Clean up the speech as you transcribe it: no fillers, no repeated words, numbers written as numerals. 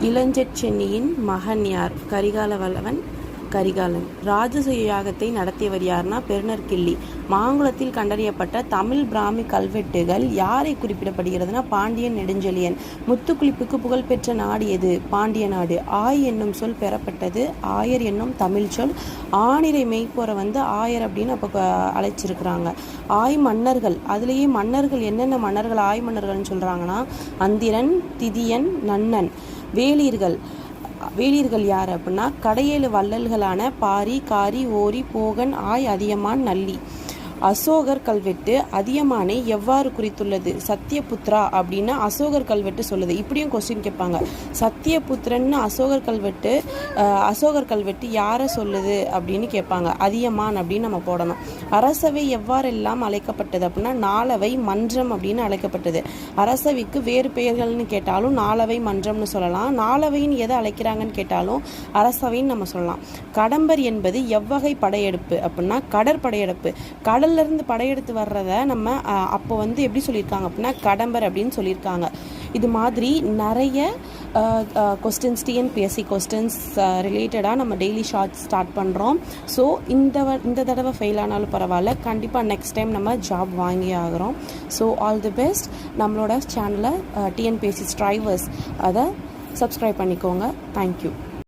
இளஞ்செழியனின் மகன் யார்? கரிகால வல்லவன் கரிகாலன். ராஜசூய யாகத்தை நடத்தியவர் யார்னா பெருநற்கிள்ளி. மாங்குளத்தில் கண்டறியப்பட்ட தமிழ் பிராமி கல்வெட்டுகள் யாரை குறிப்பிடப்படுகிறதுனா பாண்டியன் நெடுஞ்செழியன். முத்துக்குளிப்புக்கு புகழ்பெற்ற நாடு எது? பாண்டிய நாடு. ஆய் என்னும் சொல் பெறப்பட்டது. ஆயர் என்னும் தமிழ் சொல். ஆணிரை மெய்ப்போரை ஆயர் அப்படின்னு அப்போ அழைச்சிருக்கிறாங்க. ஆய் மன்னர்கள், அதுலேயே மன்னர்கள் என்னென்ன மன்னர்கள் ஆய் மன்னர்கள்னு சொல்கிறாங்கன்னா அந்திரன், திதியன், நன்னன். வேளிர்கள் யார் அப்படின்னா கடையேழு வள்ளல்களான பாரி, காரி, ஓரி, போகன், ஆய், அதியமான், நல்லி. அசோகர் கல்வெட்டு அதியமானை எவ்வாறு குறித்துள்ளது? சத்தியபுத்ரா அப்படின்னு அசோகர் கல்வெட்டு சொல்லுது. இப்படியும் கொஸ்டின் கேட்பாங்க. சத்தியபுத்திரன்னு அசோகர் கல்வெட்டு யாரை சொல்லுது அப்படின்னு கேட்பாங்க. அதியமான் அப்படின்னு நம்ம போடணும். அரசவை எவ்வாறெல்லாம் அழைக்கப்பட்டது அப்படின்னா நாலவை மன்றம் அப்படின்னு அழைக்கப்பட்டது. அரசவைக்கு வேறு பெயர்கள்னு கேட்டாலும் நாலவை மன்றம்னு சொல்லலாம். நாலவைன்னு எதை அழைக்கிறாங்கன்னு கேட்டாலும் அரசவைன்னு நம்ம சொல்லலாம். கடம்பர் என்பது எவ்வகை படையெடுப்பு அப்படின்னா கடற்படையெடுப்பு. கடல்லிருந்து படையெடுத்து வர்றத நம்ம அப்போ எப்படி சொல்லியிருக்காங்க அப்படின்னா கடம்பர் அப்படின்னு சொல்லியிருக்காங்க. இது மாதிரி நிறைய கொஸ்டின்ஸ் டிஎன்பிஎஸ்சி கொஸ்டின்ஸ் ரிலேட்டடாக நம்ம டெய்லி ஷார்ட்ஸ் ஸ்டார்ட் பண்ணுறோம். ஸோ இந்த தடவை ஃபெயில் ஆனாலும் பரவாயில்ல, கண்டிப்பாக நெக்ஸ்ட் டைம் நம்ம ஜாப் வாங்கி ஆகிறோம். So all the best. நம்மளோட சேனலை டிஎன்பிஎஸ்சி ஸ்ட்ரைவர்ஸ் அதை சப்ஸ்கிரைப் பண்ணிக்கோங்க. தேங்க்யூ.